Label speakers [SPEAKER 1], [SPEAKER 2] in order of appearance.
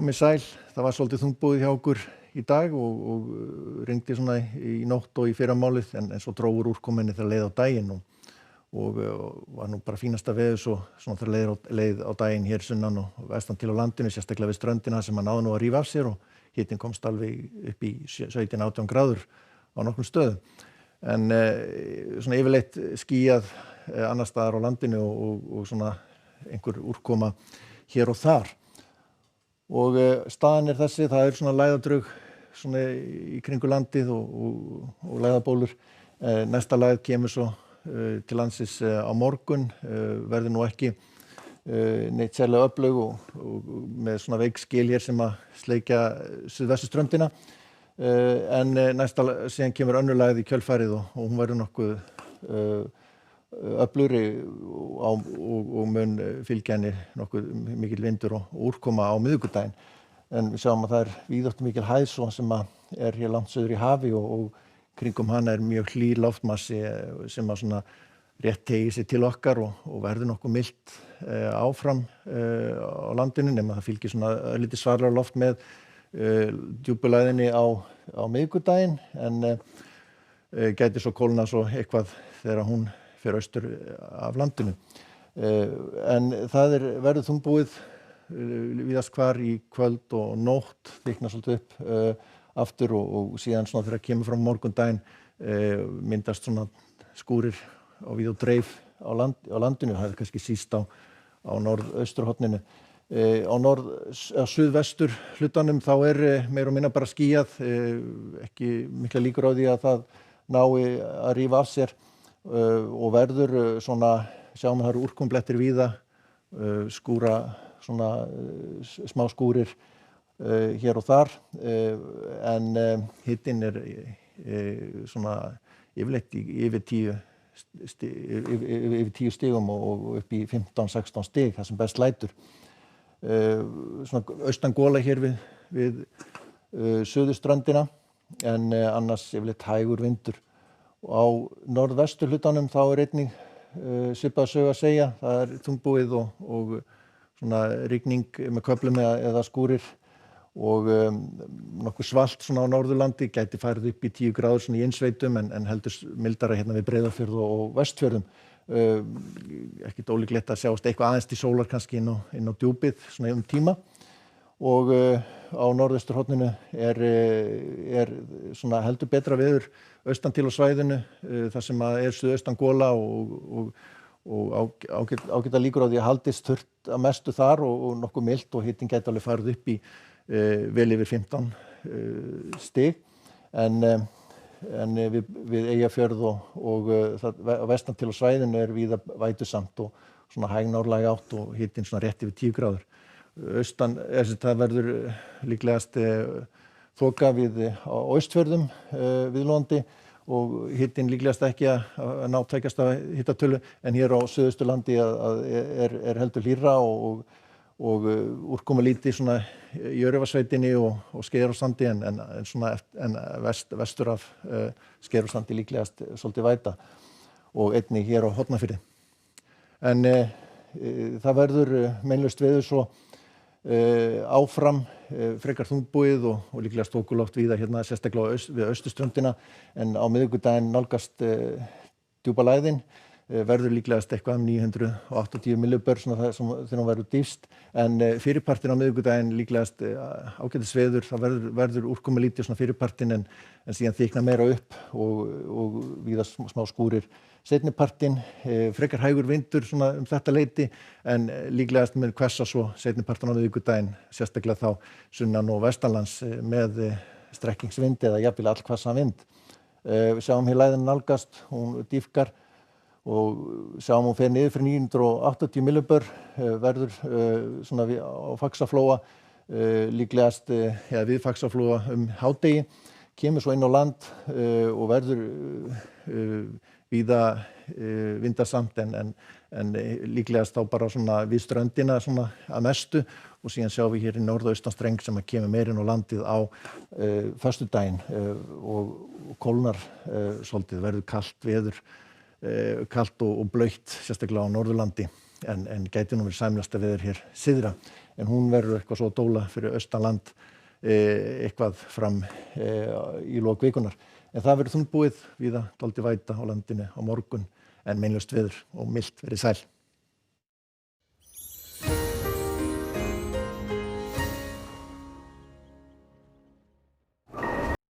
[SPEAKER 1] Komið sæl, það var svolítið þungbúið hjá okkur í dag og rigndi svona í nótt og í fyrramálið en svo dró úr úrkomunni þegar leið á daginn og var nú bara fínasta veður svo svona þegar leið á daginn hér sunnan og vestan til á landinu, sérstaklega við ströndina sem náði nú að rífa af sér og hitinn komst alveg upp í 17-18 gráður á nokkrum stöðum. En svona yfirleitt skýjað annars staðar á landinu og svona einhver úrkoma hér og þar. Og staðan þessi, það svona lægðadrög svona í kringu landið og lægðabólur. Næsta lægð kemur svo til landsins á morgun, verður nú ekki neitt sérlega öflug og með svona veik skil hér sem að sleikja suðvesturströndina. En síðan kemur önnur lægð í kjölfarið og hún verður nokkuð öflugri og mun fylgja henni nokkuð mikill vindur og úrkoma á miðvikudaginn. En við sjáum að það víðáttu mikil hæð svo sem að hér langt suður í hafi og kringum hana mjög hlýr loftmassi sem að svona rétt tegi sig til okkar og verður nokkuð milt áfram á landinu nema það fylgir svona örlítið svarara loft með djúpulægðinni á miðvikudaginn en gæti svo kólna svo eitthvað þegar hún fer austur af landinu. En það verður þungbúið víðast hvar í kvöld og nótt, þykknar svolítið upp aftur og síðan svona þegar kemur fram morgundaginn myndast svona skúrir á víð og dreif á landinu, það kannski síst á norðausturhorninu. Á suðvestur hlutanum þá meira og minna bara skýjað, ekki mikla líkur á því að það nái að rífa af sér og verður svona, sjáum að það eru úrkomblettir víða, skúra svona smá skúrir hér og þar en hitinn svona yfirleitt yfir 10 stigum og upp í 15-16 stig, það sem best lætur. Svona austangola hér við suðurströndina en annars yfirleitt hægur vindur. Og á norðvesturhlutanum þá einnig svipað sögu að segja, það þungbúið og svona rigning með köflum eða skúrir og nokkuð svalt svona á Norðurlandi, gæti farið upp í 10 gráður svona í innsveitum en heldur mildara hérna við Breiðafjörð og Vestfjörðum. Ekkert ólíklegt að sjást eitthvað aðeins til sólar kannski inn á djúpið svona tíma og á norðausturhorninu svona heldur betra veður austan til á svæðinu þar sem að suðaustan gola og ágæta líkur á því að haldist þurrt að mestu þar og nokkuð milt og hitinn gæti alveg farið upp í vel yfir 15 stig en við Eyjafjörð og vestan til á svæðinu víða vætusamt og svona hæg norðlæg átt og hitinn svona rétt yfir 10 gráður. Austan, það verður líklegast þoka á Austfjörðum viðlóðandi og hitinn líklegast ekki að ná tækjasta hittatölu en hér á Suðausturlandi heldur hlýrra og úrkomulítið svona í Öræfasveitinni og Skeiðarársandi en vestur af Skeiðarársandi líklegast svolítið væta og einnig hér á Hornafirði. En það verður meinlaust veður svo áfram frekar þungbúið og líklega stókuloft víða hérna sérstaklega við austurströndina en á miðvikudaginn nálgast djúpa lægðin verður líklegast eitthvað 980 millibör svona þegar hún verður dýpst en fyrirpartin á miðvikudaginn líklegast ágætis veður, það verður úrkomulítið svona fyrirpartin en síðan þykna meira upp og víða smá skúrir seinnipartinn, frekar hægur vindur svona þetta leyti en líklegast með hvessa svo seinnipartin á miðvikudaginn sérstaklega þá sunnan og vestanlands með strekkingsvind eða jafnvel allhvassa vind. Við sjáum hér lægðin nálgast, hún dýpkar og sjáum hún fer niður fyrir 980 millibör verður svona á Faxaflóa líklegast við Faxaflóa hádegi, kemur svo inn á land og verður víða vindasamt en líklegast þá bara svona við ströndina svona að mestu og síðan sjáum við hér í norðaustan streng sem að kemur meira inn á landið á föstudaginn og kólnar svolítið, verður kalt veður, kalt og blautt sérstaklega á Norðurlandi en gæti nú verið sæmilegasta veður hér syðra. En hún verður eitthvað svo dóla fyrir austanland eitthvað fram í lok vikunar. En það verður þungbúið víða dálítil væta á landinu á morgun en meinlaust veður og milt verið sæl.